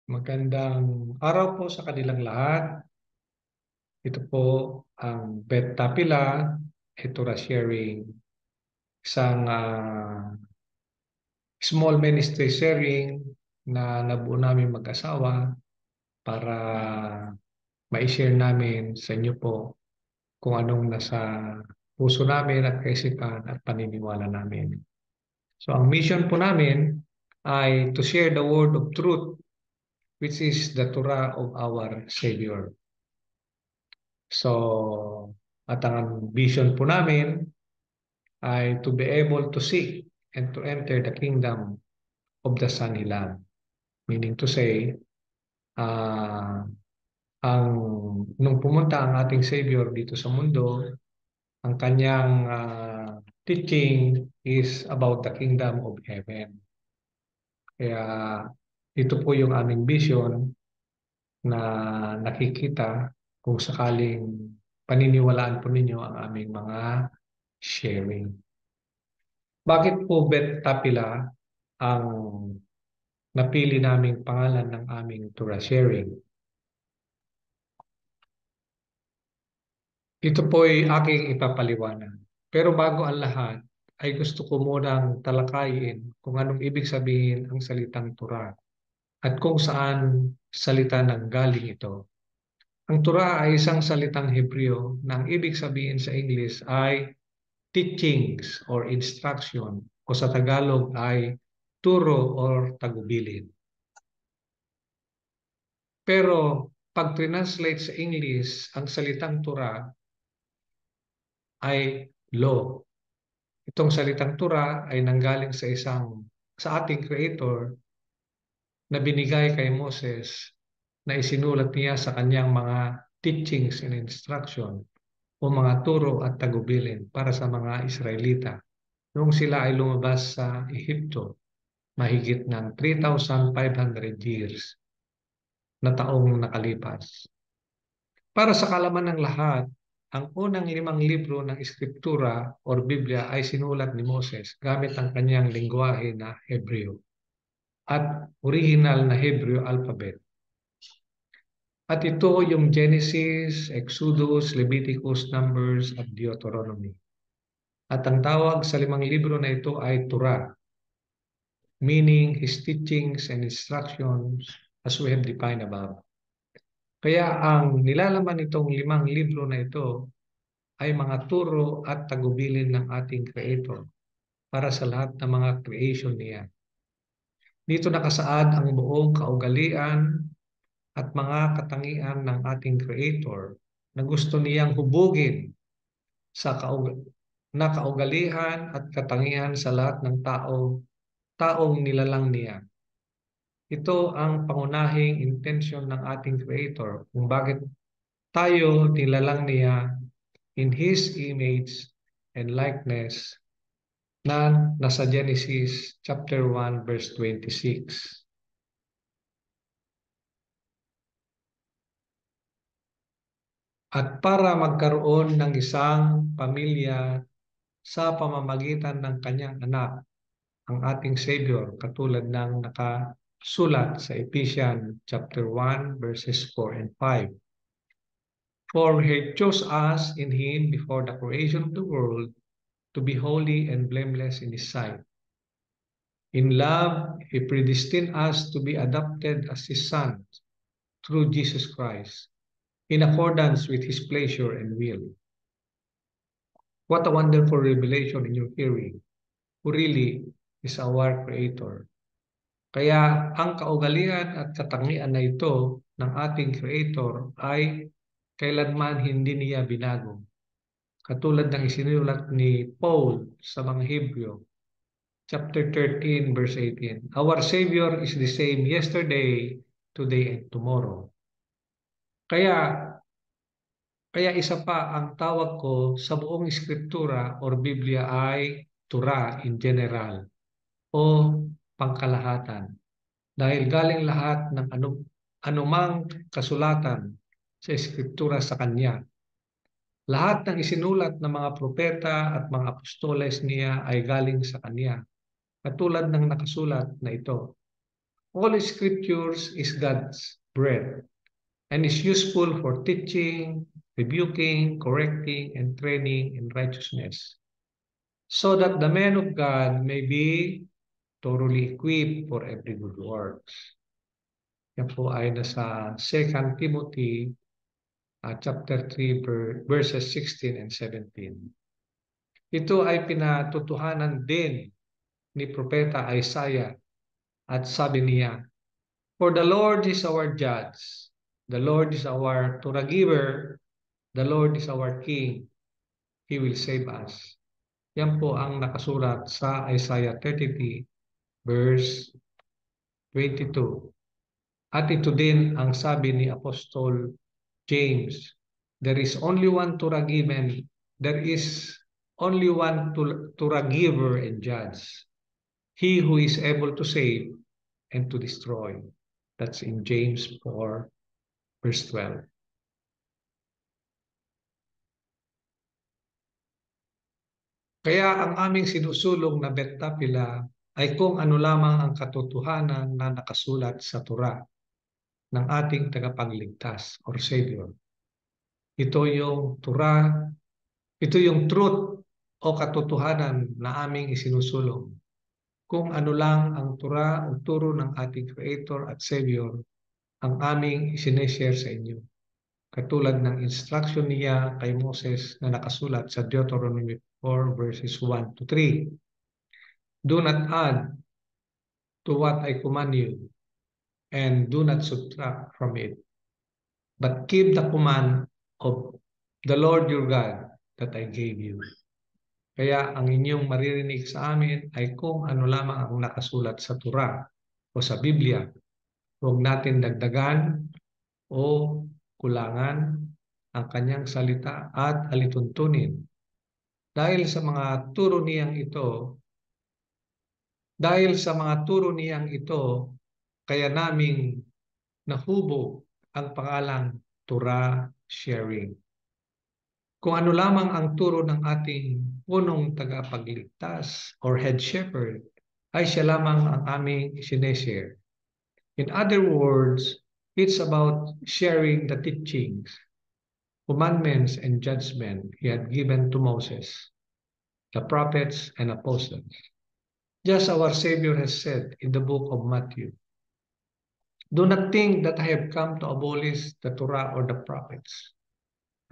Magandang araw po sa kanilang lahat. Ito po ang Bet Tapila, Etura Sharing, isang small ministry sharing na nabuo namin mag-asawa para ma-share namin sa inyo po kung anong nasa puso namin at kaisipan at paniniwala namin. So ang mission po namin ay to share the word of truth, which is the Torah of our Savior. So, at ang vision po namin ay to be able to seek and to enter the kingdom of the Son He loved. Meaning to say, uh, ang nung pumunta ang ating Savior dito sa mundo, ang kanyang teaching is about the kingdom of heaven. Kaya ito po yung aming vision na nakikita kung sakaling paniniwalaan po ninyo ang aming mga sharing. Bakit po Bet Tapila ang napili naming pangalan ng aming Torah sharing? Ito po ay aking ipapaliwanag. Pero bago ang lahat, ay gusto ko munang talakayin kung anong ibig sabihin ang salitang Torah at kung saan salita nanggaling ito. Ang Torah ay isang salitang Hebreo na ang ibig sabihin sa English ay teachings or instruction o sa Tagalog ay turo or tagubilin. Pero pag translate sa English, ang salitang Torah ay law. Itong salitang Torah ay nanggaling sa ating Creator na binigay kay Moses na isinulat niya sa kanyang mga teachings and instruction o mga turo at tagubilin para sa mga Israelita noong sila ay lumabas sa Ehipto mahigit ng 3,500 years na taong nakalipas. Para sa kalaman ng lahat, ang unang 5 libro ng Eskriptura o Biblia ay sinulat ni Moses gamit ang kanyang lengguwahe na Hebreo at original na Hebreo alphabet. At ito yung Genesis, Exodus, Leviticus, Numbers at Deuteronomy. At ang tawag sa 5 libro na ito ay Torah, meaning His teachings and instructions as we have defined above. Kaya ang nilalaman nitong 5 libro na ito ay mga turo at tagubilin ng ating Creator para sa lahat ng mga creation niya. Dito nakasaad ang buong kaugalian at mga katangian ng ating Creator na gusto niyang hubugin sa kaugalian at katangian sa lahat ng taong nilalang niya. Ito ang pangunahing intensyon ng ating Creator kung bakit tayo nilalang niya in His image and likeness na nasa Genesis chapter 1 verse 26. At para magkaroon ng isang pamilya sa pamamagitan ng kanyang anak, ang ating Savior, katulad ng nakasulat sa Ephesians chapter 1 verses 4 and 5. For He chose us in Him before the creation of the world to be holy and blameless in His sight. In love, He predestined us to be adopted as His sons through Jesus Christ, in accordance with His pleasure and will. What a wonderful revelation in your hearing, who really is our Creator. Kaya ang kaugalian at katangian na ito ng ating Creator ay kailanman hindi niya binago. Katulad ng isinulat ni Paul sa mga Hebreo, chapter 13, verse 18. Our Savior is the same yesterday, today, and tomorrow. Kaya isa pa ang tawag ko sa buong Eskriptura or Biblia ay Torah in general o pangkalahatan. Dahil galing lahat ng anumang kasulatan sa Eskriptura sa Kanya. Lahat ng isinulat ng mga propeta at mga apostoles niya ay galing sa Kanya. Katulad ng nakasulat na ito. All scriptures is God's breath and is useful for teaching, rebuking, correcting, and training in righteousness, so that the man of God may be thoroughly equipped for every good works. Yan po ay nasa 2 Timothy chapter 3 verses 16 and 17. Ito ay pinatutuhanan din ni Propeta Isaiah at sabi niya, "For the Lord is our judge, the Lord is our Torah giver, the Lord is our King, He will save us." Yan po ang nakasulat sa Isaiah 33 verse 22. At ito din ang sabi ni Apostol James, there is only one Torah given, there is only one Torah giver and judge, he who is able to save and to destroy. That's in James 4 verse 12. Kaya ang aming sinusulong na Bet Tapila ay kung ano lamang ang katotohanan na nakasulat sa Torah ng ating tagapagligtas or Savior. Ito yung Torah, ito yung truth o katotohanan na aming isinusulong. Kung ano lang ang Torah o turo ng ating Creator at Savior ang aming isineshare sa inyo. Katulad ng instruction niya kay Moses na nakasulat sa Deuteronomy 4 verses 1 to 3. Do not add to what I command you, and do not subtract from it, but keep the command of the Lord your God that I gave you. Kaya ang inyong maririnig sa amin ay kung ano lamang ang nakasulat sa Torah o sa Biblia. Huwag natin dagdagan o kulangan ang kanyang salita at alituntunin. Dahil sa mga turo niyang ito, kaya naming nahubog ang pangalang Torah sharing. Kung ano lamang ang turo ng ating punong tagapagligtas or head shepherd, ay siya lamang ang aming sineshare. In other words, it's about sharing the teachings, commandments, and judgment he had given to Moses, the prophets and apostles. Just our Savior has said in the book of Matthew, "Do not think that I have come to abolish the Torah or the prophets.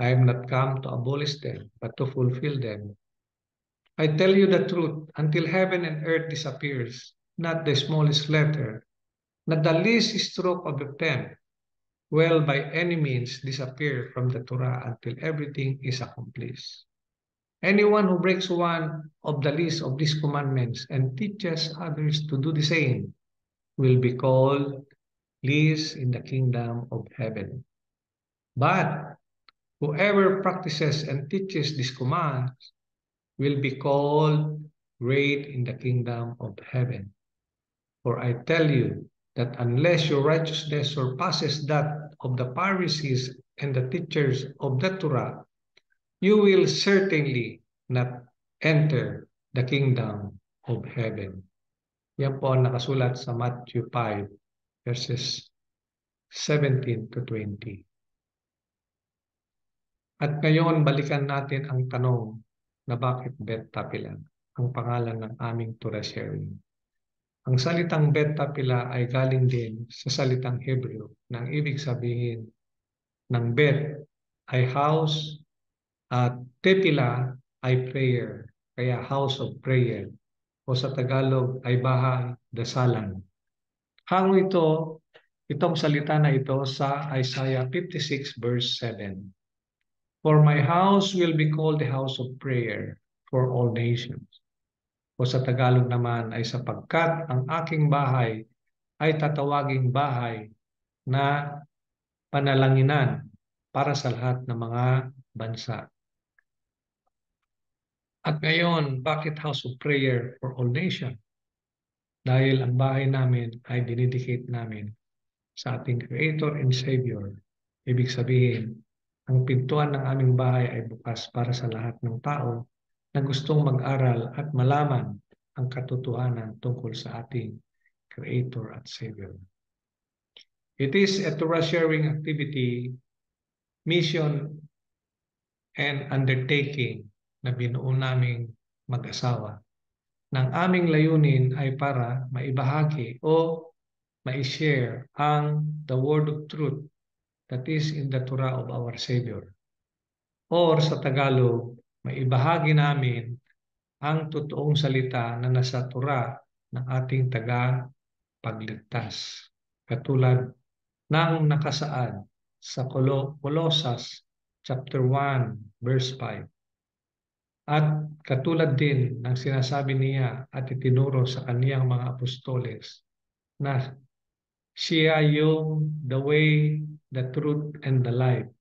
I have not come to abolish them, but to fulfill them. I tell you the truth, until heaven and earth disappears, not the smallest letter, not the least stroke of the pen, will by any means disappear from the Torah until everything is accomplished. Anyone who breaks one of the least of these commandments and teaches others to do the same will be called least in the kingdom of heaven. But whoever practices and teaches these commands will be called great in the kingdom of heaven. For I tell you that unless your righteousness surpasses that of the Pharisees and the teachers of the Torah, you will certainly not enter the kingdom of heaven." Yan po ang nakasulat sa Matthew 5 verses 17 to 20. At ngayon, balikan natin ang tanong na bakit Bet Tapila ang pangalan ng aming Torah sharing. Ang salitang Bet Tapila ay galing din sa salitang Hebrew na ang ibig sabihin ng Bet ay house at Tepila ay prayer, kaya house of prayer o sa Tagalog ay bahay, dasalan. Hango itong salita na ito sa Isaiah 56 verse 7. "For my house will be called the house of prayer for all nations." O sa Tagalog naman ay sapagkat ang aking bahay ay tatawaging bahay na panalanginan para sa lahat ng mga bansa. At ngayon, bakit house of prayer for all nations? Dahil ang bahay namin ay dinedicate namin sa ating Creator and Savior. Ibig sabihin, ang pintuan ng aming bahay ay bukas para sa lahat ng tao na gustong mag-aral at malaman ang katotohanan tungkol sa ating Creator at Savior. It is a Torah sharing activity, mission, and undertaking na binuo naming mag-asawa. Nang aming layunin ay para maibahagi o ma-share ang the word of truth that is in the Torah of our Savior. Or sa Tagalog, maibahagi namin ang totoong salita na nasa Torah ng ating tagapagligtas. Katulad ng nakasaad sa Colossus chapter 1 verse 5. At katulad din ng sinasabi niya at itinuro sa kaniyang mga apostoles na siya yung the way, the truth, and the life.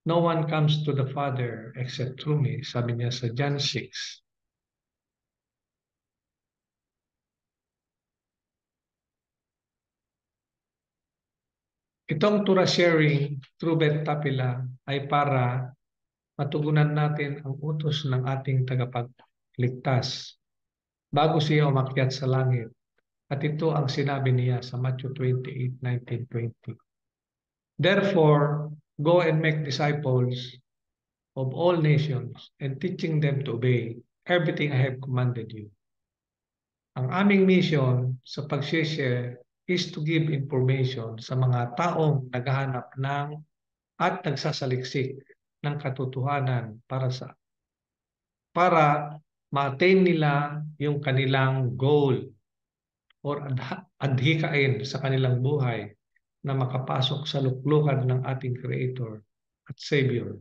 No one comes to the Father except through me, sabi niya sa John 6. Itong Torah sharing through Bet Tapila ay para matugunan natin ang utos ng ating tagapagligtas bago siya umakyat sa langit. At ito ang sinabi niya sa Matthew 28:19-20. Therefore, go and make disciples of all nations and teaching them to obey everything I have commanded you. Ang aming mission sa pag-share is to give information sa mga taong naghahanap ng at nagsasaliksik ng katotohanan para ma-attain nila yung kanilang goal or adhikain sa kanilang buhay na makapasok sa luklukan ng ating Creator at Savior.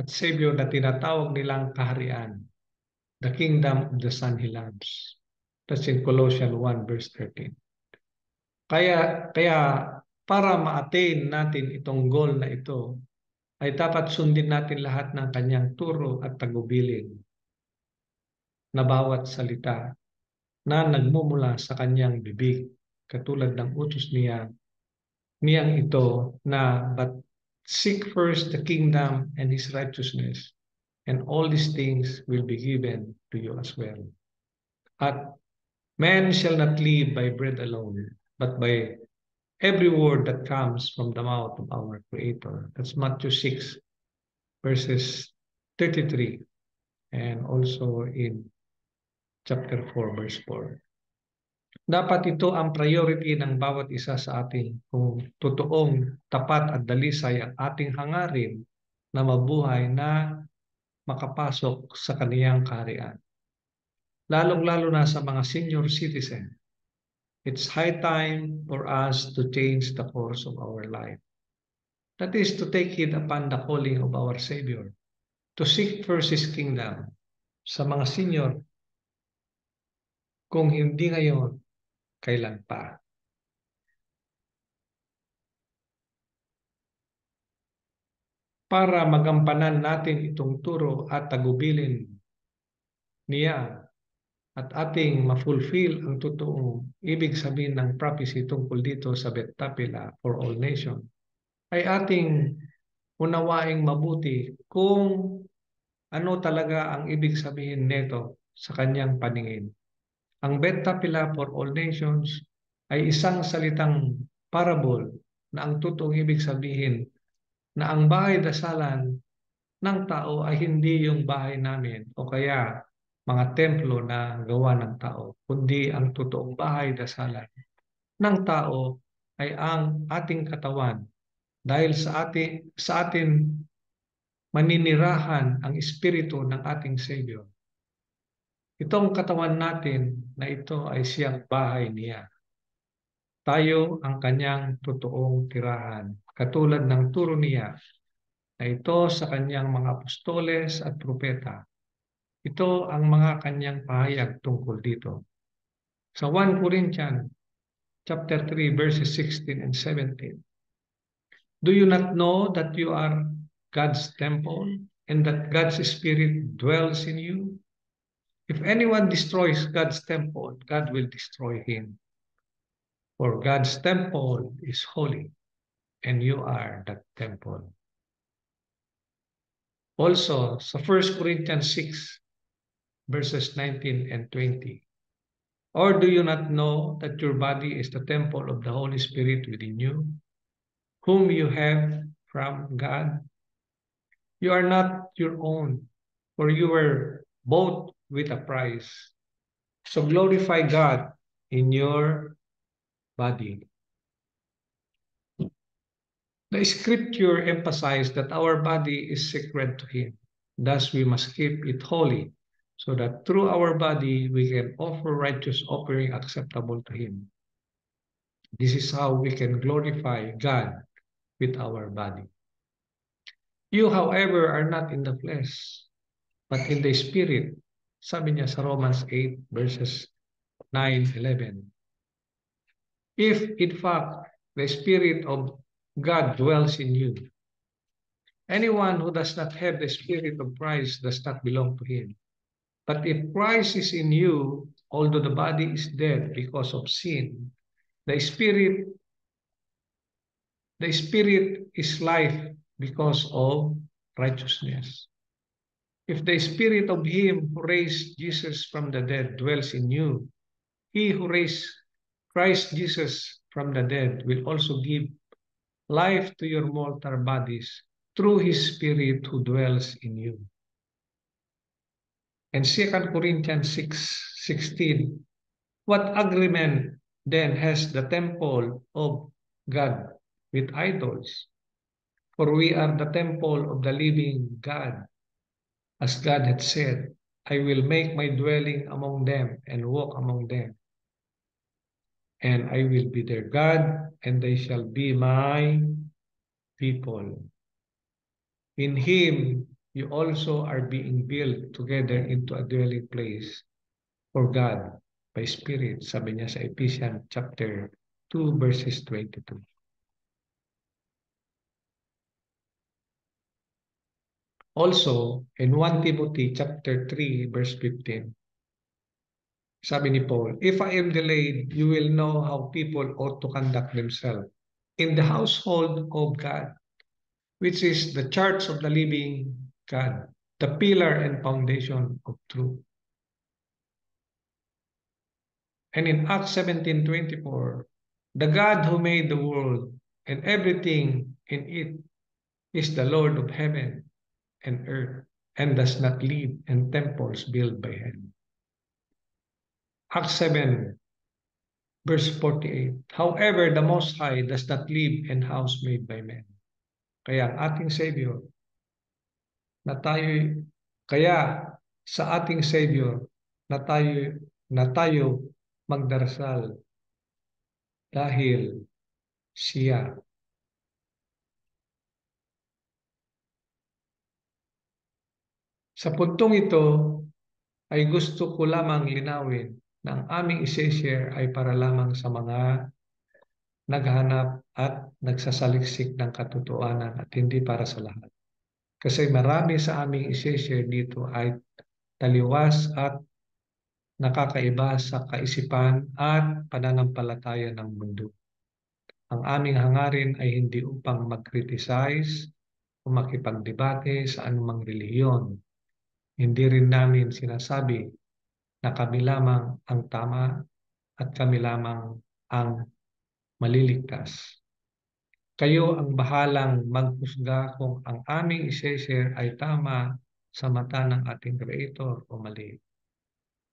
At Savior na tinatawag nilang kaharian, the kingdom of the Son He loves. That's in Colossians 1 verse 13. Kaya para ma-attain natin itong goal na ito, ay dapat sundin natin lahat ng kanyang turo at tagubilin na bawat salita na nagmumula sa kanyang bibig. Katulad ng utos niyang ito na, but seek first the kingdom and His righteousness, and all these things will be given to you as well. At man shall not live by bread alone, but by every word that comes from the mouth of our Creator. That's Matthew 6, verses 33, and also in chapter 4, verse 4. Dapat ito ang priority ng bawat isa sa atin kung totoong tapat at dalisay ang ating hangarin na mabuhay na makapasok sa kaniyang kaharian. Lalong-lalo na sa mga senior citizen. It's high time for us to change the course of our life. That is to take heed upon the calling of our Savior, to seek first His kingdom. Sa mga senior, kung hindi ngayon, kailan pa? Para magampanan natin itong turo at tagubilin niya at ating ma-fulfill ang totoong ibig sabihin ng prophecy tungkol dito sa Bet Tapila for all nations, ay ating unawaing mabuti kung ano talaga ang ibig sabihin nito sa kanyang paningin. Ang Bet Tapila for all nations ay isang salitang parable na ang totoong ibig sabihin na ang bahay dasalan ng tao ay hindi yung bahay namin o kaya mga templo na gawa ng tao, kundi ang totoong bahay dasalan ng tao ay ang ating katawan. Dahil sa atin maninirahan ang espiritu ng ating Savior. Itong katawan natin na ito ay siyang bahay niya. Tayo ang kanyang totoong tirahan, katulad ng turo niya na ito sa kanyang mga apostoles at propeta. Ito ang mga kanyang pahayag tungkol dito. Sa 1 Corinthians chapter 3 verses 16 and 17. Do you not know that you are God's temple and that God's Spirit dwells in you? If anyone destroys God's temple, God will destroy him. For God's temple is holy, and you are that temple. Also, sa 1 Corinthians 6, verses 19 and 20. Or do you not know that your body is the temple of the Holy Spirit within you, whom you have from God? You are not your own, for you were bought with a price. So glorify God in your body. The scripture emphasizes that our body is sacred to Him. Thus, we must keep it holy, so that through our body we can offer righteous offering acceptable to Him. This is how we can glorify God with our body. You, however, are not in the flesh, but in the Spirit. Sabi niya sa Romans 8, verses 9, 11. If, in fact, the Spirit of God dwells in you, anyone who does not have the Spirit of Christ does not belong to Him. But if Christ is in you, although the body is dead because of sin, the Spirit is life because of righteousness. If the Spirit of Him who raised Jesus from the dead dwells in you, He who raised Christ Jesus from the dead will also give life to your mortal bodies through His Spirit who dwells in you. And 2 Corinthians 6:16, what agreement then has the temple of God with idols? For we are the temple of the living God. As God had said, I will make my dwelling among them and walk among them. And I will be their God, and they shall be my people. In Him, you also are being built together into a dwelling place for God by Spirit, sabi niya sa Ephesians chapter 2, verses 22. Also, in 1 Timothy chapter 3, verse 15, sabi ni Paul, if I am delayed, you will know how people ought to conduct themselves in the household of God, which is the church of the living God, the pillar and foundation of truth. And in Acts 17:24, the God who made the world and everything in it is the Lord of heaven and earth, and does not live in temples built by hand. Acts 7, verse 48. However, the Most High does not live in house made by men. Kaya ang ating Savior, na tayo, kaya sa ating Savior na tayo magdarasal dahil siya. Sa puntong ito ay gusto ko lamang linawin na ang aming isi-share ay para lamang sa mga naghahanap at nagsasaliksik ng katotohanan at hindi para sa lahat. Kasi marami sa aming isi-share dito ay taliwas at nakakaiba sa kaisipan at pananampalataya ng mundo. Ang aming hangarin ay hindi upang mag-criticize o makipagdebate sa anumang relihiyon. Hindi rin namin sinasabi na kami lamang ang tama at kami lamang ang maliligtas. Kayo ang bahalang maghusga kung ang aming isi-share ay tama sa mata ng ating Creator o mali.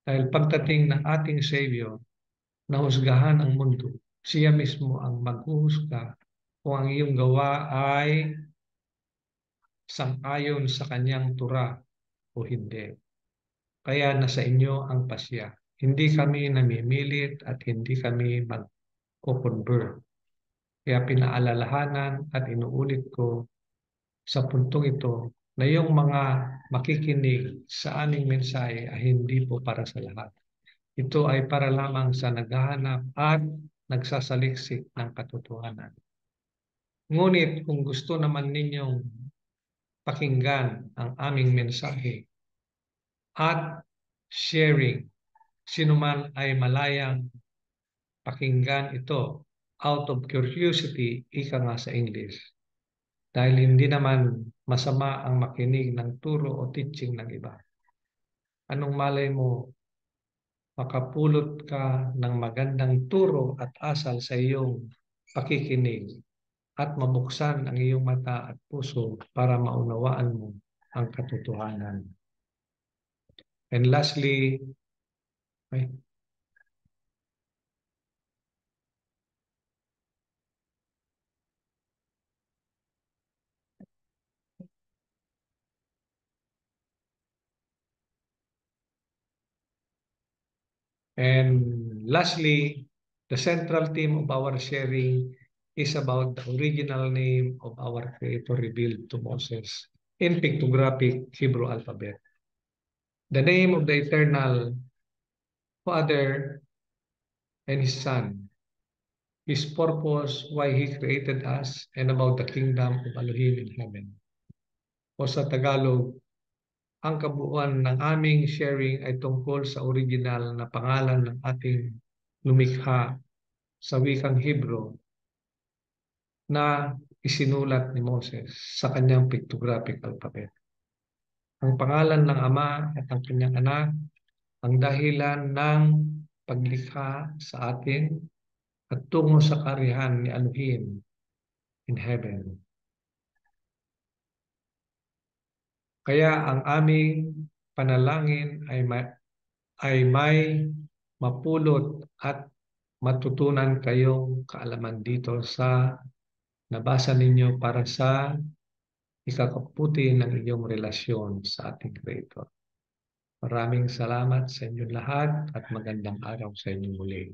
Dahil pagdating ng ating Savior, nahusgahan ang mundo, siya mismo ang maghuhusga kung ang iyong gawa ay sang-ayon sa kanyang tura o hindi. Kaya nasa inyo ang pasya. Hindi kami namimilit at hindi kami mag-convert. Kaya pinaalalahanan at inuulit ko sa puntong ito na yung mga makikinig sa aming mensahe ay hindi po para sa lahat. Ito ay para lamang sa naghahanap at nagsasaliksik ng katotohanan. Ngunit kung gusto naman ninyong pakinggan ang aming mensahe at sharing, sinuman ay malayang pakinggan ito out of curiosity, ika nga sa English. Dahil hindi naman masama ang makinig ng turo o teaching ng iba. Anong malay mo, makapulot ka ng magandang turo at asal sa iyong pakikinig at mabuksan ang iyong mata at puso para maunawaan mo ang katotohanan. And lastly, ay, and lastly, the central theme of our sharing is about the original name of our Creator revealed to Moses in pictographic Hebrew alphabet. The name of the eternal Father and His Son, His purpose, why He created us, and about the kingdom of Elohim in heaven. O sa Tagalog, ang kabuuan ng aming sharing ay tungkol sa original na pangalan ng ating lumikha sa wikang Hebrew na isinulat ni Moses sa kanyang pictographic alphabet. Ang pangalan ng Ama at ang kanyang anak ang dahilan ng paglikha sa atin at tungo sa karihan ni Elohim in heaven. Kaya ang aming panalangin ay may mapulot at matutunan kayong kaalaman dito sa nabasa ninyo para sa ikakabuti ng inyong relasyon sa ating Creator. Maraming salamat sa inyong lahat at magandang araw sa inyong muli.